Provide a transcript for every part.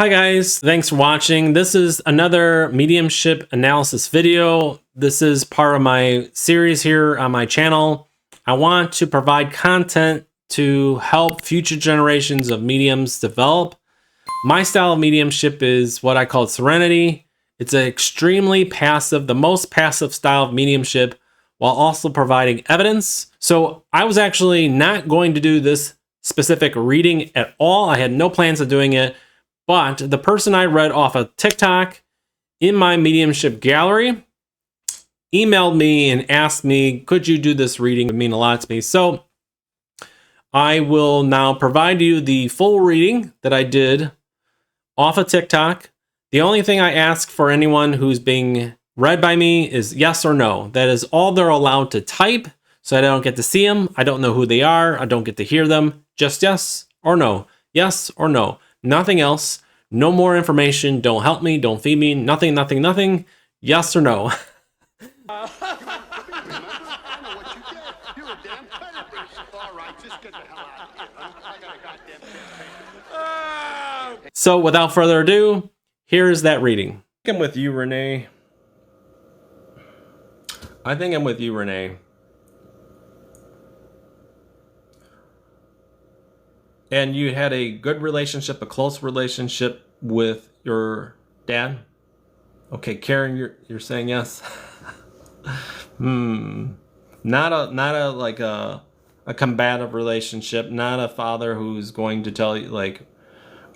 Hi guys, thanks for watching. This is another mediumship analysis video. This is part of my series here on my channel. I want to provide content to help future generations of mediums develop. My style of mediumship is what I call serenity. It's an extremely passive, the most passive style of mediumship, while also providing evidence. So I was actually not going to do this specific reading at all. I had no plans of doing it. But the person I read off of TikTok in my mediumship gallery emailed me and asked me, could you do this reading? It would mean a lot to me. So I will now provide you the full reading that I did off of TikTok. The only thing I ask for anyone who's being read by me is yes or no. That is all they're allowed to type. So I don't get to see them. I don't know who they are. I don't get to hear them. Just yes or no. Yes or no. Nothing else. No more information. Don't help me. Don't feed me. Nothing, nothing, nothing. Yes or no. So without further ado, here's that reading. I'm with you, Renee. I think I'm with you, Renee. And you had a good relationship, a close relationship with your dad? Okay, Karen, you're saying yes. Not a like a combative relationship, not a father who's going to tell you, like,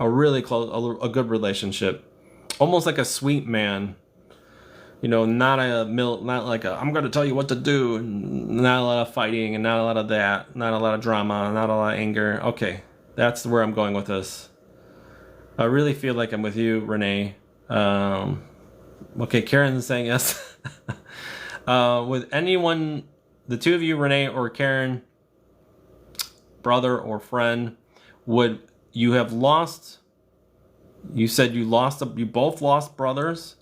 a really close, a good relationship. Almost like a sweet man. You know, not like a I'm going to tell you what to do, not a lot of fighting and not a lot of that, not a lot of drama, not a lot of anger. Okay. That's where I'm going with this. I really feel like I'm with you, Renee. Okay, Karen's saying yes. With anyone, the two of you, Renee or Karen, brother or friend, would you have lost? You said you both lost brothers.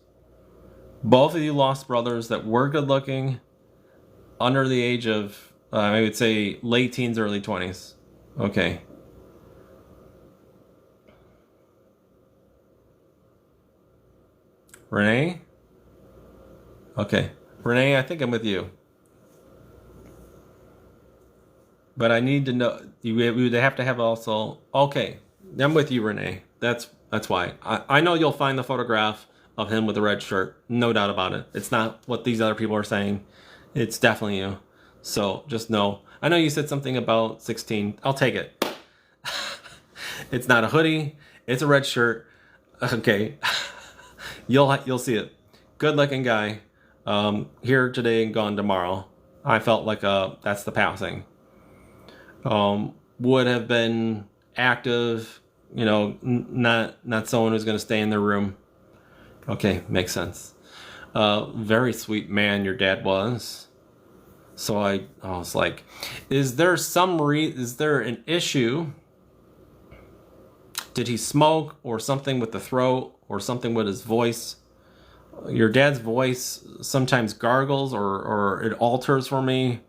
Both of you lost brothers that were good looking, under the age of, I would say, late teens, early 20s. Okay. Renee? Okay. Renee, I think I'm with you. But I need to know, we would have to have also, okay, I'm with you, Renee. That's why. I know you'll find the photograph of him with the red shirt. No doubt about it. It's not what these other people are saying. It's definitely you. So just know. I know you said something about 16. I'll take it. It's not a hoodie. It's a red shirt. Okay. You'll see it. Good looking guy. Here today and gone tomorrow. I felt like that's the passing. Would have been active, you know, not someone who's going to stay in their room. Okay, makes sense. Very sweet man your dad was. So I was like, is there an issue? Did he smoke or something with the throat or something with his voice? Your dad's voice sometimes gargles or it alters for me.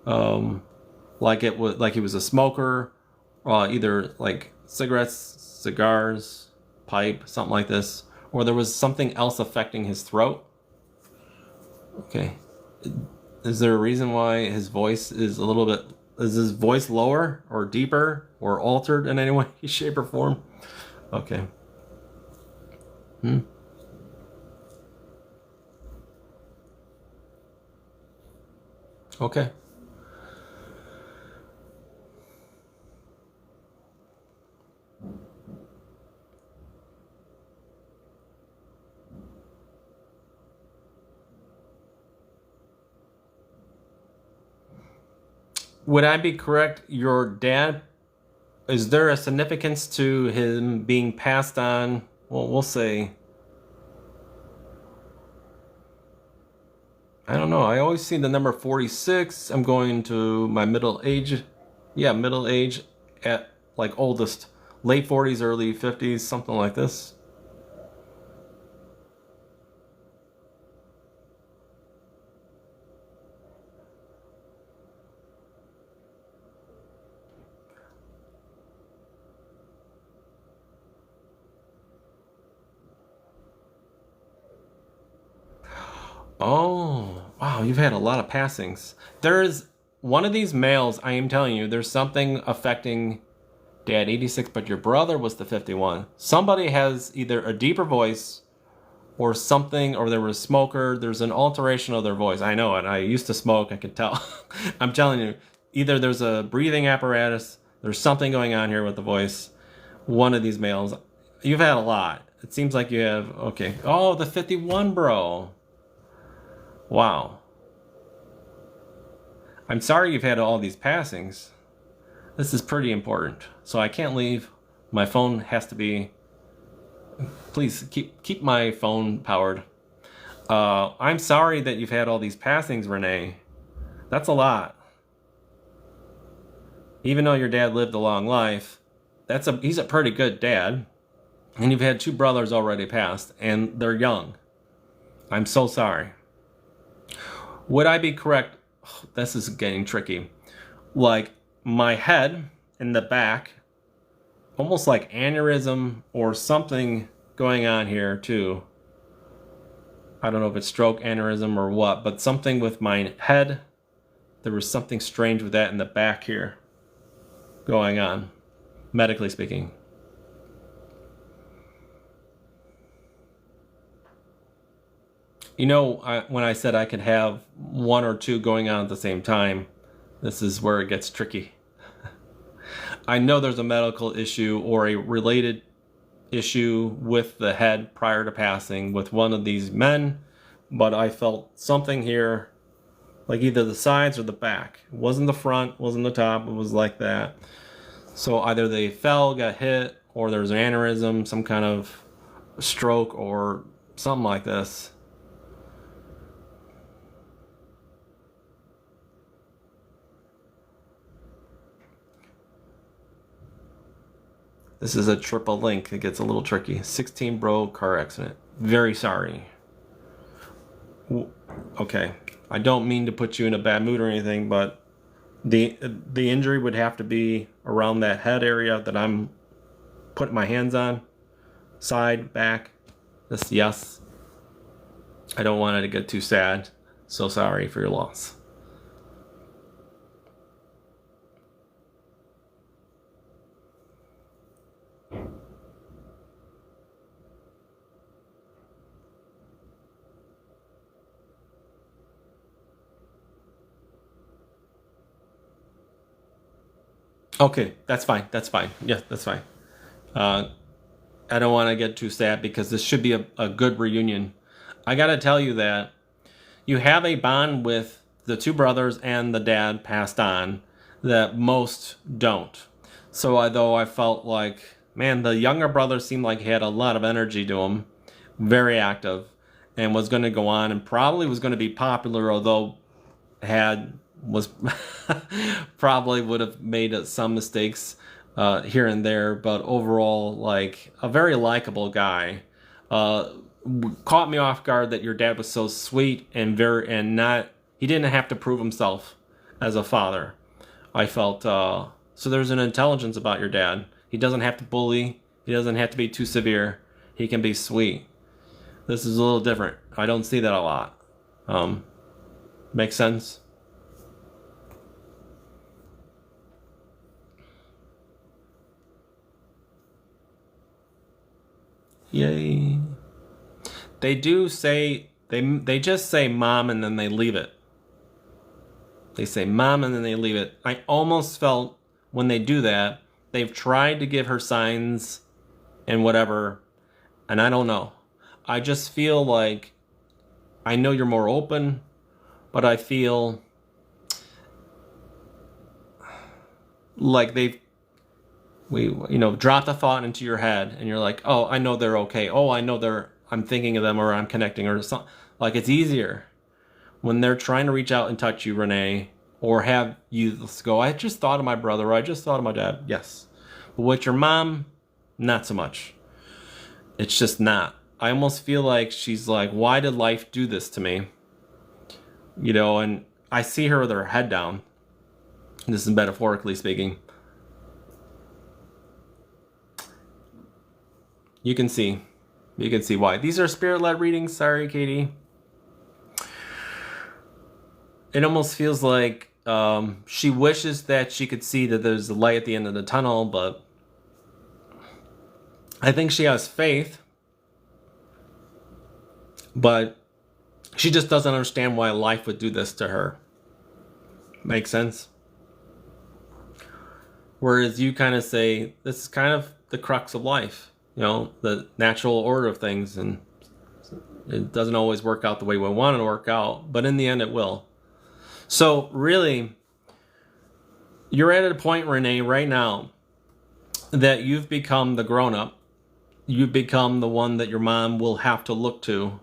Like he was a smoker, either like cigarettes, cigars, pipe, something like this, or there was something else affecting his throat. Okay. Is there a reason why his voice is is his voice lower or deeper or altered in any way, shape, or form? Okay. Okay. Would I be correct? Your dad, is there a significance to him being passed on? Well, we'll say, I don't know. I always see the number 46. I'm going to my middle age. Yeah, middle age at like oldest. Late 40s, early 50s, something like this. Oh, wow, you've had a lot of passings. There's one of these males, I am telling you, there's something affecting Dad 86, but your brother was the 51. Somebody has either a deeper voice or something, or there was a smoker. There's an alteration of their voice. I know it. I used to smoke. I could tell. I'm telling you, either there's a breathing apparatus, there's something going on here with the voice. One of these males. You've had a lot. It seems like you have, okay. Oh, the 51, bro. Wow. I'm sorry you've had all these passings. This is pretty important. So I can't leave. My phone has to be... Please keep my phone powered. I'm sorry that you've had all these passings, Renee. That's a lot. Even though your dad lived a long life, he's a pretty good dad. And you've had 2 brothers already passed, and they're young. I'm so sorry. Would I be correct? Oh, this is getting tricky. Like my head in the back, almost like aneurysm or something going on here too. I don't know if it's stroke, aneurysm, or what, but something with my head. There was something strange with that in the back here going on, medically speaking. You know, when I said I could have 1 or 2 going on at the same time, this is where it gets tricky. I know there's a medical issue or a related issue with the head prior to passing with one of these men, but I felt something here, like either the sides or the back. It wasn't the front, wasn't the top, it was like that. So either they fell, got hit, or there's an aneurysm, some kind of stroke or something like this. This is a triple link. It gets a little tricky. 16 bro car accident. Very sorry. Okay. I don't mean to put you in a bad mood or anything, but the injury would have to be around that head area that I'm putting my hands on. Side, back. This, yes. I don't want it to get too sad. So sorry for your loss. Okay, that's fine. That's fine. Yeah, that's fine. I don't want to get too sad because this should be a good reunion. I got to tell you that you have a bond with the 2 brothers and the dad passed on that most don't. So although I felt like, man, the younger brother seemed like he had a lot of energy to him, very active, and was going to go on and probably was going to be popular, although was probably would have made some mistakes here and there, but overall, like a very likable guy. Caught me off guard that your dad was so sweet and he didn't have to prove himself as a father. I felt so there's an intelligence about your dad. He doesn't have to bully. He doesn't have to be too severe. He can be sweet. This is a little different. I don't see that a lot. Makes sense? Yay. They do say, they just say mom and then they leave it. They say mom and then they leave it. I almost felt when they do that, they've tried to give her signs and whatever, and I don't know. I just feel like, I know you're more open, but I feel like dropped a thought into your head and you're like, oh, I know they're okay. Oh, I know I'm thinking of them or I'm connecting or something. Like it's easier when they're trying to reach out and touch you, Renee, or have you go, I just thought of my brother, or I just thought of my dad. Yes. But with your mom, not so much. It's just not. I almost feel like she's like, why did life do this to me? And I see her with her head down. This is metaphorically speaking. You can see why. These are spirit-led readings. Sorry, Katie. it almost feels like she wishes that she could see that there's a light at the end of the tunnel, but I think she has faith, but she just doesn't understand why life would do this to her. Make sense? Whereas you kind of say, this is kind of the crux of life, you know, the natural order of things, and it doesn't always work out the way we want it to work out, but in the end it will. So really, you're at a point, Renee, right now that you've become the grown-up. You've become the one that your mom will have to look to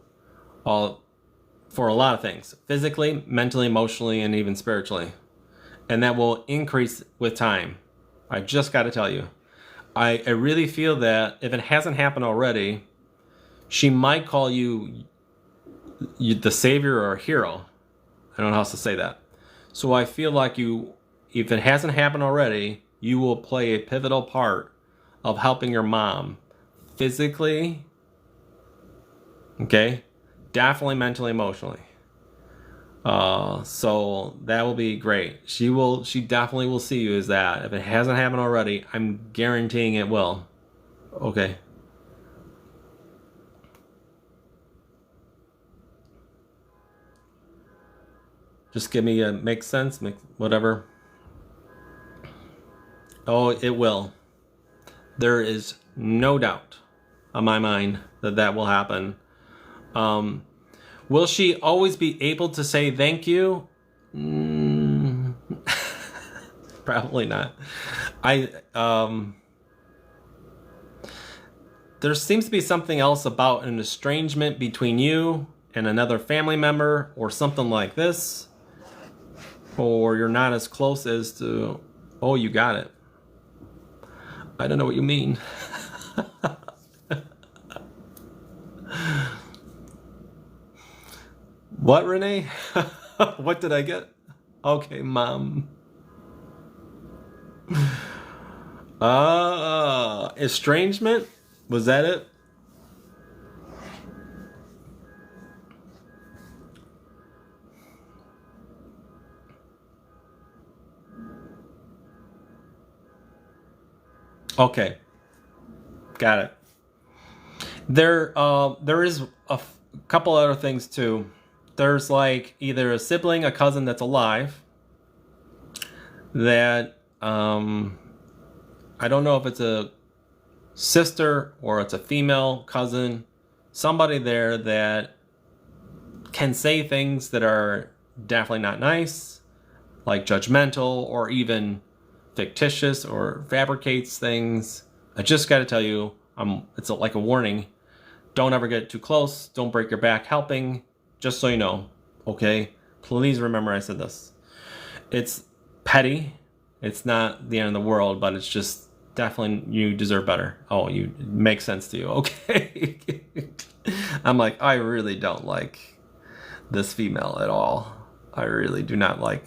for a lot of things, physically, mentally, emotionally, and even spiritually. And that will increase with time. I just got to tell you. I really feel that if it hasn't happened already, she might call you the savior or hero. I don't know how else to say that. So I feel like you, if it hasn't happened already, you will play a pivotal part of helping your mom physically, okay, definitely mentally, emotionally. So that will be great. She definitely will see you as that. If it hasn't happened already, I'm guaranteeing it will. Okay. Just give me a make sense, whatever. Oh, it will. There is no doubt on my mind that that will happen. Will she always be able to say thank you? Probably not. There seems to be something else about an estrangement between you and another family member or something like this. Or you're not as close as to, oh, you got it. I don't know what you mean. What, Renee? What did I get? Okay, Mom. Estrangement? Was that it? Okay. Got it. There is a couple other things too. There's like either a sibling, a cousin that's alive that I don't know if it's a sister or it's a female cousin, somebody there that can say things that are definitely not nice, like judgmental or even fictitious or fabricates things. I just got to tell you, it's like a warning. Don't ever get too close. Don't break your back helping. Just so you know, okay? Please remember I said this. It's petty. It's not the end of the world, but it's just definitely you deserve better. Oh, it makes sense to you. Okay. I'm like, I really don't like this female at all. I really do not like.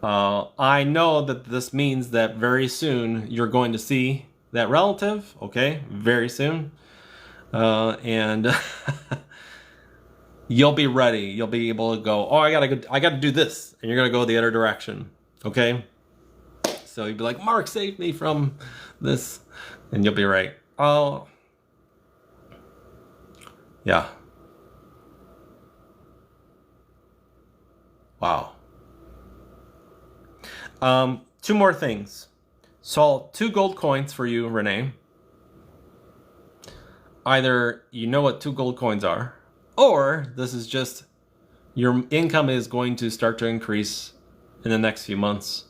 I know that this means that very soon you're going to see that relative, okay? Very soon. And you'll be ready. You'll be able to go, oh, I gotta do this. And you're gonna go the other direction, okay? So you'll be like, Mark, save me from this. And you'll be right. Oh, yeah. Wow. Two more things. So 2 gold coins for you, Renee. Either you know what 2 gold coins are, or this is just your income is going to start to increase in the next few months,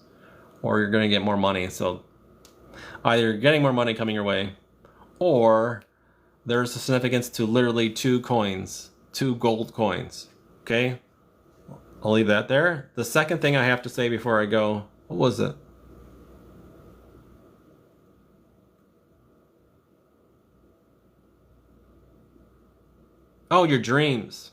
or you're going to get more money. So either you're getting more money coming your way, or there's a significance to literally 2 coins, 2 gold coins. Okay? I'll leave that there. The second thing I have to say before I go, what was it? Oh, your dreams.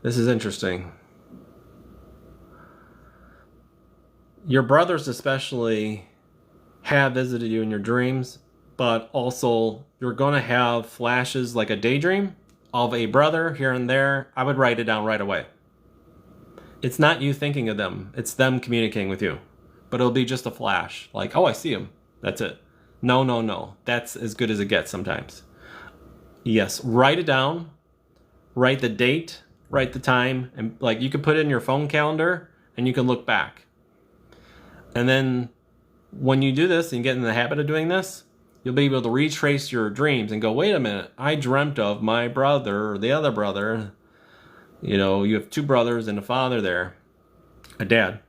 This is interesting. Your brothers especially have visited you in your dreams, but also you're going to have flashes like a daydream of a brother here and there. I would write it down right away. It's not you thinking of them. It's them communicating with you. But it'll be just a flash. Like, oh, I see him. That's it. No, no, no. That's as good as it gets sometimes. Yes, write it down. Write the date. Write the time. And like you can put it in your phone calendar and you can look back. And then when you do this and get in the habit of doing this, you'll be able to retrace your dreams and go, wait a minute, I dreamt of my brother or the other brother. You know, you have two brothers and a father there, a dad.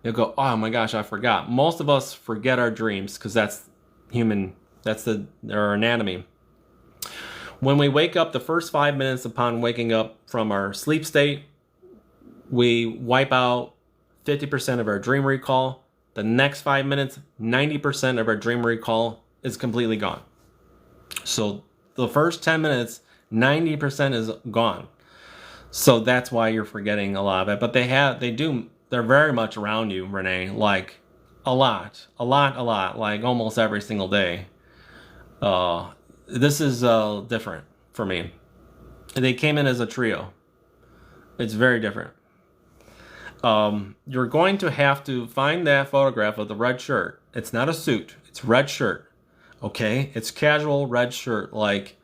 You'll go, oh my gosh, I forgot. Most of us forget our dreams because that's human, that's our anatomy. When we wake up, the first 5 minutes upon waking up from our sleep state, we wipe out 50% of our dream recall. The next 5 minutes, 90% of our dream recall is completely gone. So the first 10 minutes, 90% is gone. So that's why you're forgetting a lot of it. But they're very much around you, Renee, like a lot, like almost every single day. This is different for me. They came in as a trio. It's very different. You're going to have to find that photograph of the red shirt. It's not a suit. It's red shirt. Okay? It's casual red shirt, like,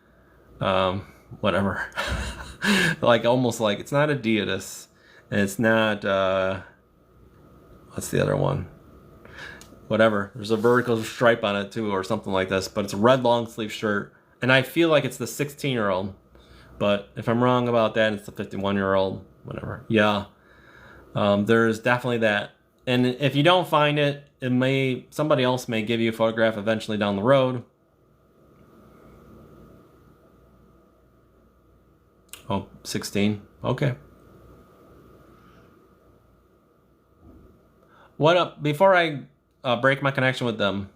whatever. Like, almost like, it's not Adidas. And it's not, what's the other one? Whatever. There's a vertical stripe on it, too, or something like this. But it's a red long sleeve shirt. And I feel like it's the 16-year-old. But if I'm wrong about that, it's the 51-year-old. Whatever. Yeah. There's definitely that. And if you don't find it, somebody else may give you a photograph eventually down the road. Oh, 16. Okay. What up? Before I break my connection with them,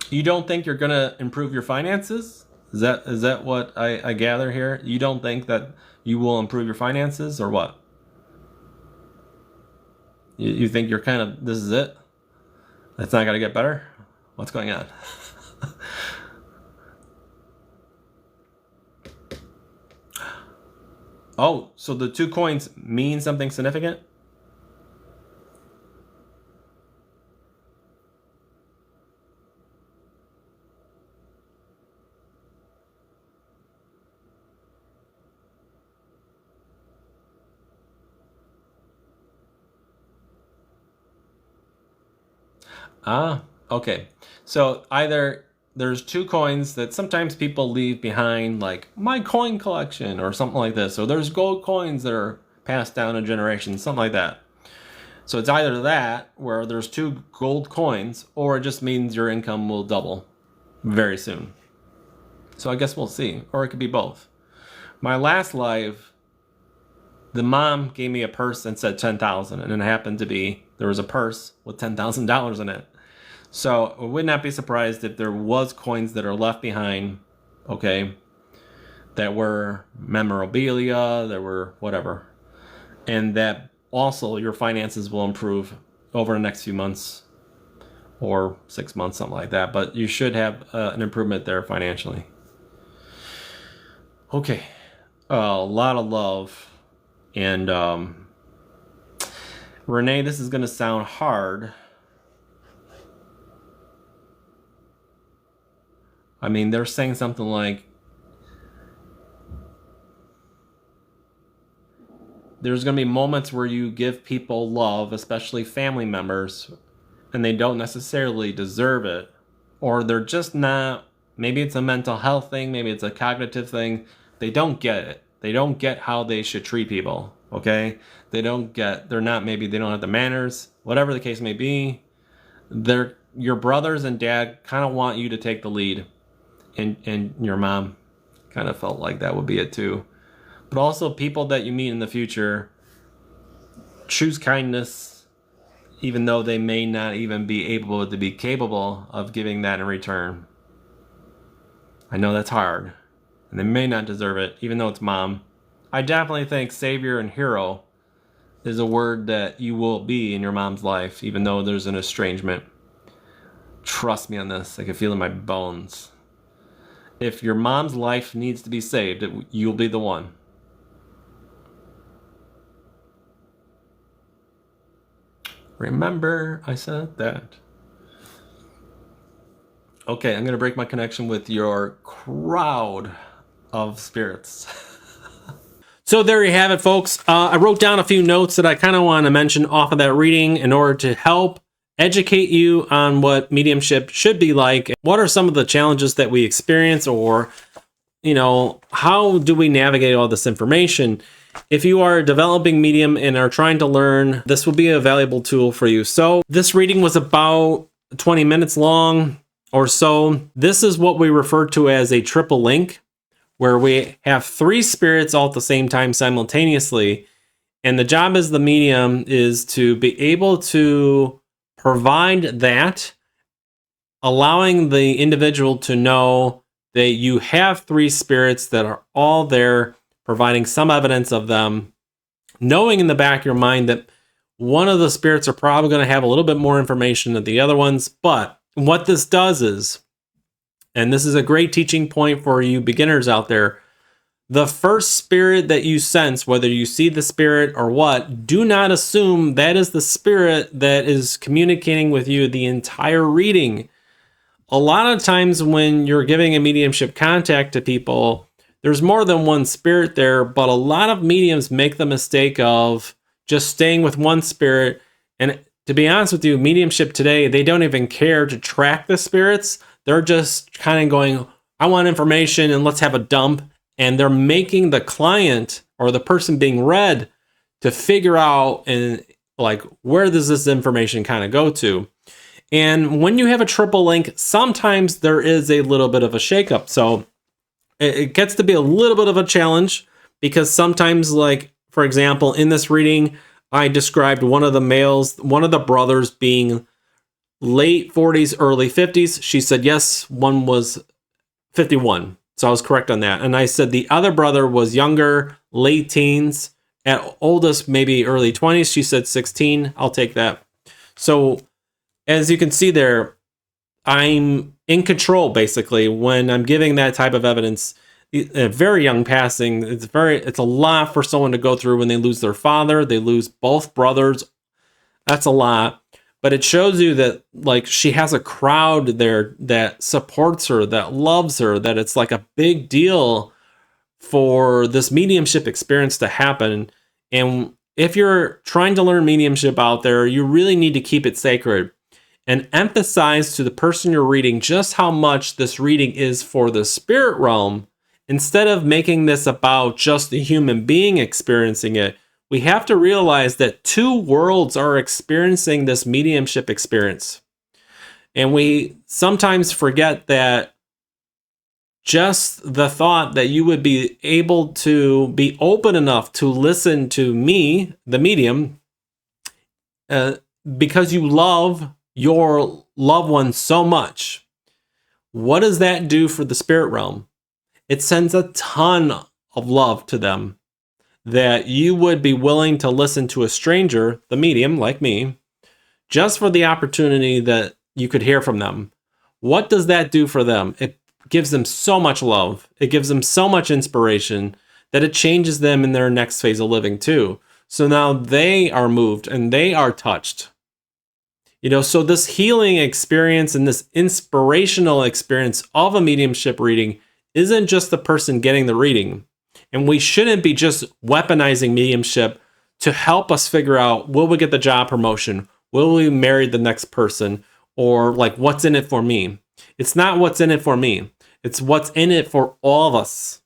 you don't think you're gonna improve your finances? Is that what I gather here? You don't think that you will improve your finances, or what? You think you're kind of, this is it? It's not gonna get better? What's going on? Oh, so the 2 coins mean something significant? Ah, okay. So either there's 2 coins that sometimes people leave behind, like my coin collection or something like this. So there's gold coins that are passed down a generation, something like that. So it's either that, where there's 2 gold coins, or it just means your income will double very soon. So I guess we'll see. Or it could be both. My last live, the mom gave me a purse and said 10,000, and it happened to be, there was a purse with $10,000 in it. So I would not be surprised if there was coins that are left behind, okay, that were memorabilia, that were whatever. And that also your finances will improve over the next few months or 6 months, something like that. But you should have an improvement there financially. Okay, a lot of love. And Renee, this is going to sound hard. I mean, they're saying something like, there's going to be moments where you give people love, especially family members, and they don't necessarily deserve it. Or they're just not, maybe it's a mental health thing, maybe it's a cognitive thing. They don't get it. They don't get how they should treat people, okay? They don't have the manners, whatever the case may be. Your brothers and dad kind of want you to take the lead. And your mom kind of felt like that would be it too. But also people that you meet in the future, choose kindness, even though they may not even be capable of giving that in return. I know that's hard. And they may not deserve it, even though it's mom. I definitely think savior and hero is a word that you will be in your mom's life, even though there's an estrangement. trust me on this. I can feel it in my bones. If your mom's life needs to be saved, you'll be the one. Remember, I said that. Okay, I'm going to break my connection with your crowd of spirits. So there you have it, folks. I wrote down a few notes that I kind of want to mention off of that reading in order to help educate you on what mediumship should be like. What are some of the challenges that we experience, or, how do we navigate all this information? If you are a developing medium and are trying to learn, this will be a valuable tool for you. So this reading was about 20 minutes long or so. This is what we refer to as a triple link, where we have 3 spirits all at the same time simultaneously. And the job as the medium is to be able to provide that, allowing the individual to know that you have 3 spirits that are all there, providing some evidence of them, knowing in the back of your mind that one of the spirits are probably going to have a little bit more information than the other ones. But what this does is, and this is a great teaching point for you beginners out there, the first spirit that you sense, whether you see the spirit or what, do not assume that is the spirit that is communicating with you the entire reading. A lot of times when you're giving a mediumship contact to people, there's more than one spirit there, but a lot of mediums make the mistake of just staying with one spirit. And to be honest with you, mediumship today, they don't even care to track the spirits. They're just kind of going, I want information and let's have a dump. And they're making the client or the person being read to figure out and where does this information kind of go to? And when you have a triple link, sometimes there is a little bit of a shakeup. So it gets to be a little bit of a challenge, because sometimes, for example, in this reading, I described one of the brothers being late 40s, early 50s. She said, yes, one was 51. So I was correct on that. And I said the other brother was younger, late teens, at oldest, maybe early 20s. She said 16. I'll take that. So as you can see there, I'm in control basically when I'm giving that type of evidence. A very young passing. It's a lot for someone to go through when they lose their father. They lose both brothers. That's a lot. But it shows you that she has a crowd there that supports her, that loves her, that it's like a big deal for this mediumship experience to happen. And if you're trying to learn mediumship out there, you really need to keep it sacred and emphasize to the person you're reading just how much this reading is for the spirit realm. Instead of making this about just the human being experiencing it, we have to realize that 2 worlds are experiencing this mediumship experience. And we sometimes forget that just the thought that you would be able to be open enough to listen to me, the medium, because you love your loved one so much. What does that do for the spirit realm? It sends a ton of love to them, that you would be willing to listen to a stranger, the medium, like me, just for the opportunity that you could hear from them. What does that do for them? It gives them so much love. It gives them so much inspiration that it changes them in their next phase of living too. So now they are moved and they are touched. So this healing experience and this inspirational experience of a mediumship reading isn't just the person getting the reading. And we shouldn't be just weaponizing mediumship to help us figure out, will we get the job promotion? Will we marry the next person? Or what's in it for me? It's not what's in it for me. It's what's in it for all of us.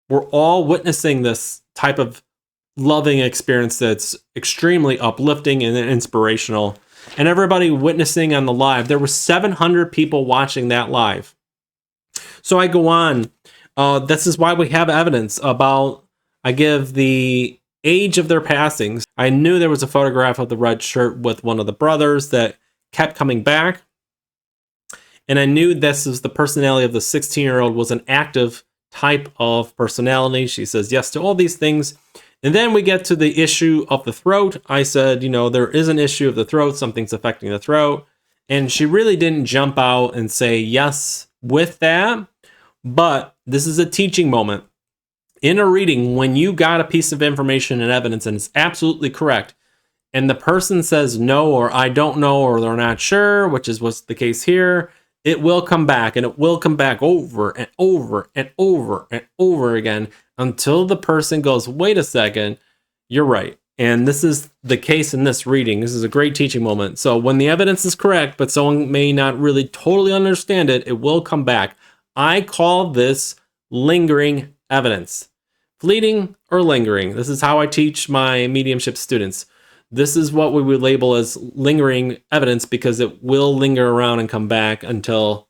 We're all witnessing this type of loving experience that's extremely uplifting and inspirational. And everybody witnessing on the live, there were 700 people watching that live. So I go on. This is why we have evidence about, I give the age of their passings. I knew there was a photograph of the red shirt with one of the brothers that kept coming back. And I knew this is the personality of the 16-year-old was an active type of personality. She says yes to all these things. And then we get to the issue of the throat. I said, there is an issue of the throat. Something's affecting the throat. And she really didn't jump out and say yes with that. But this is a teaching moment. In a reading, when you got a piece of information and evidence and it's absolutely correct, and the person says no, or I don't know, or they're not sure, which is what's the case here, it will come back, and it will come back over and over and over and over again until the person goes, wait a second, you're right. And this is the case in this reading. This is a great teaching moment. So when the evidence is correct, but someone may not really totally understand it, it will come back. I call this lingering evidence. Fleeting or lingering. This is how I teach my mediumship students. This is what we would label as lingering evidence because it will linger around and come back until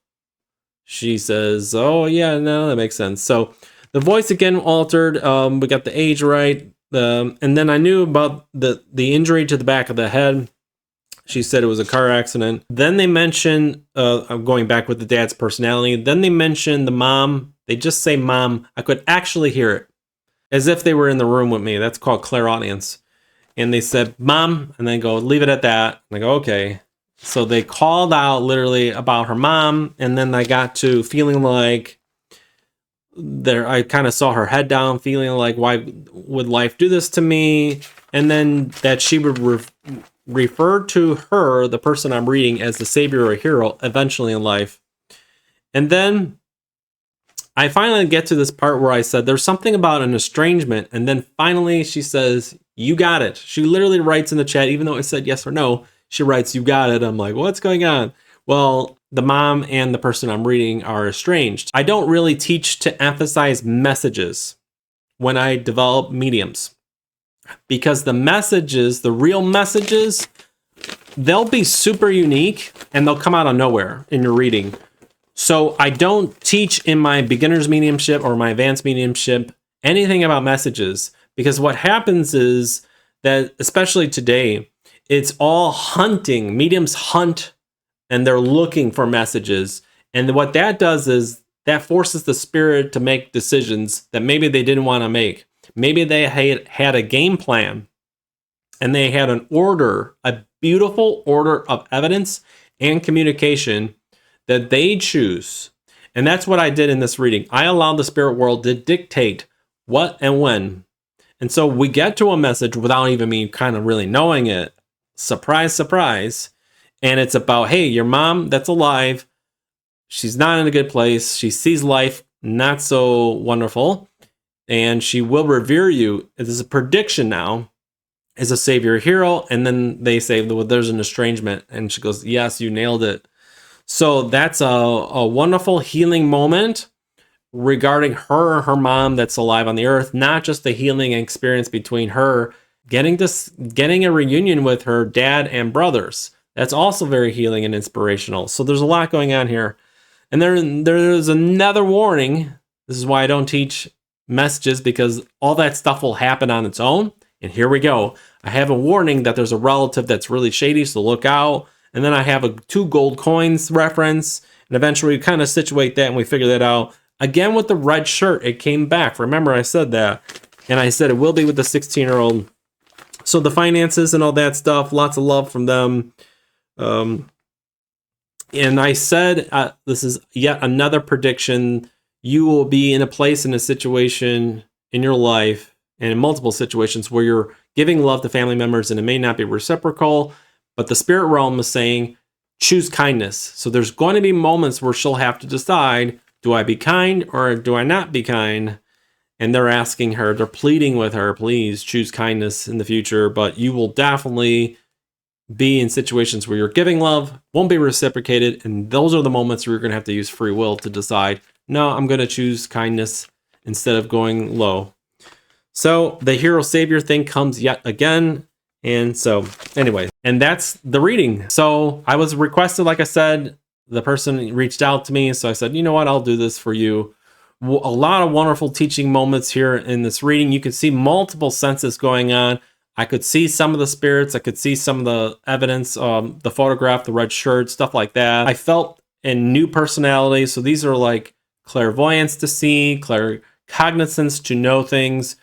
she says, oh yeah, no, that makes sense. So the voice again altered. We got the age right. And then I knew about the injury to the back of the head. She said it was a car accident. Then they mentioned, I'm going back with the dad's personality. Then they mentioned the mom. They just say mom. I could actually hear it as if they were in the room with me. That's called clairaudience. And they said, mom, and then go, leave it at that. And I go, okay. So they called out literally about her mom. And then I got to feeling like I kind of saw her head down, feeling like, why would life do this to me? And then that she would refer to her, the person I'm reading, as the savior or hero eventually in life. And then I finally get to this part where I said, there's something about an estrangement. And then finally she says, you got it. She literally writes in the chat, even though I said yes or no, she writes, you got it. I'm like, what's going on? Well, the mom and the person I'm reading are estranged. I don't really teach to emphasize messages when I develop mediums because the messages, the real messages, they'll be super unique and they'll come out of nowhere in your reading. So I don't teach in my beginner's mediumship or my advanced mediumship anything about messages because what happens is that, especially today, it's all hunting. Mediums hunt and they're looking for messages. And what that does is that forces the spirit to make decisions that maybe they didn't want to make. Maybe they had a game plan and they had an order, a beautiful order of evidence and communication that they choose. And that's what I did in this reading. I allowed the spirit world to dictate what and when. And so we get to a message without even me kind of really knowing it. Surprise, surprise. And it's about, hey, your mom that's alive, she's not in a good place. She sees life not so wonderful. And she will revere you. It is a prediction now as a savior hero. And then they say, well, there's an estrangement. And she goes, yes, you nailed it. So that's a wonderful healing moment regarding her mom that's alive on the earth, not just the healing experience between her getting a reunion with her dad and brothers. That's also very healing and inspirational. So there's a lot going on here. And there's another warning. This is why I don't teach messages, because all that stuff will happen on its own. And here we go. I have a warning that there's a relative that's really shady, so look out. And then I have a 2 gold coins reference, and eventually we kind of situate that and we figure that out. Again, with the red shirt, it came back. Remember, I said that. And I said it will be with the 16-year-old. So the finances and all that stuff, lots of love from them. And I said, this is yet another prediction. You will be in a place, in a situation in your life, and in multiple situations where you're giving love to family members, and it may not be reciprocal. But the spirit realm is saying, choose kindness. So there's going to be moments where she'll have to decide, do I be kind or do I not be kind? And they're asking her, they're pleading with her, please choose kindness in the future. But you will definitely be in situations where you're giving love, won't be reciprocated. And those are the moments where you're going to have to use free will to decide, no, I'm going to choose kindness instead of going low. So the hero savior thing comes yet again. And so anyway, and that's the reading. So I was requested, like I said, the person reached out to me. So I said, you know what, I'll do this for you. A lot of wonderful teaching moments here in this reading. You could see multiple senses going on. I could see some of the spirits. I could see some of the evidence, the photograph, the red shirt, stuff like that. I felt a new personality. So these are like clairvoyance to see, claircognizance to know things,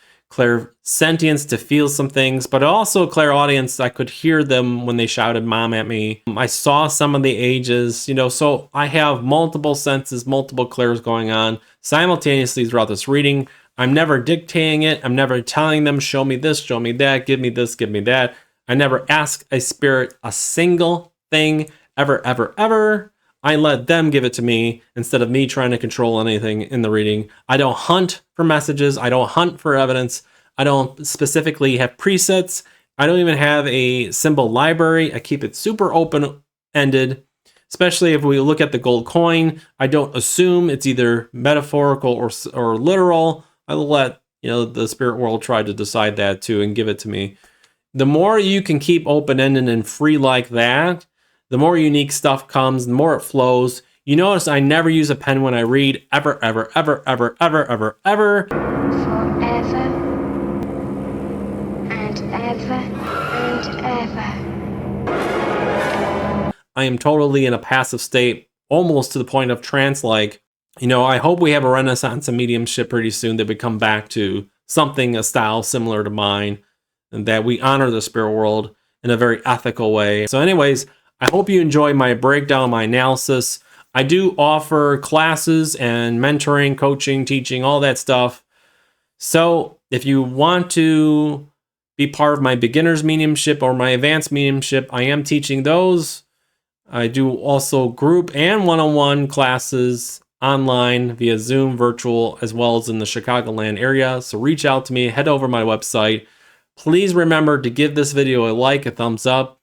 sentience to feel some things, but also clairaudience. I could hear them when they shouted mom at me. I saw some of the ages, you know, so I have multiple senses, multiple clairs going on simultaneously throughout this reading. I'm never dictating it. I'm never telling them, show me this, show me that, give me this, give me that. I never ask a spirit a single thing, ever, ever, ever. I let them give it to me instead of me trying to control anything in the reading. I don't hunt for messages. I don't hunt for evidence. I don't specifically have presets. I don't even have a symbol library. I keep it super open-ended, especially if we look at the gold coin. I don't assume it's either metaphorical or literal. I let, you know, the spirit world try to decide that too and give it to me. The more you can keep open-ended and free like that, the more unique stuff comes, the more it flows. You notice I never use a pen when I read, ever, ever, ever, ever, ever, ever, ever. Forever and ever and ever. I am totally in a passive state, almost to the point of trance-like. You know, I hope we have a renaissance of mediumship pretty soon, that we come back to something, a style similar to mine, and that we honor the spirit world in a very ethical way. So anyways, I hope you enjoy my breakdown, my analysis. I do offer classes and mentoring, coaching, teaching, all that stuff. So if you want to be part of my beginner's mediumship or my advanced mediumship, I am teaching those. I do also group and one-on-one classes online via Zoom, virtual, as well as in the Chicagoland area. So reach out to me, head over my website. Please remember to give this video a like, a thumbs up,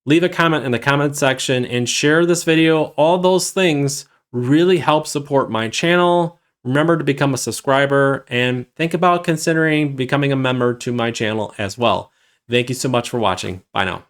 leave a comment in the comment section, and share this video. All those things really help support my channel. Remember to become a subscriber and think about considering becoming a member to my channel as well. Thank you so much for watching. Bye now.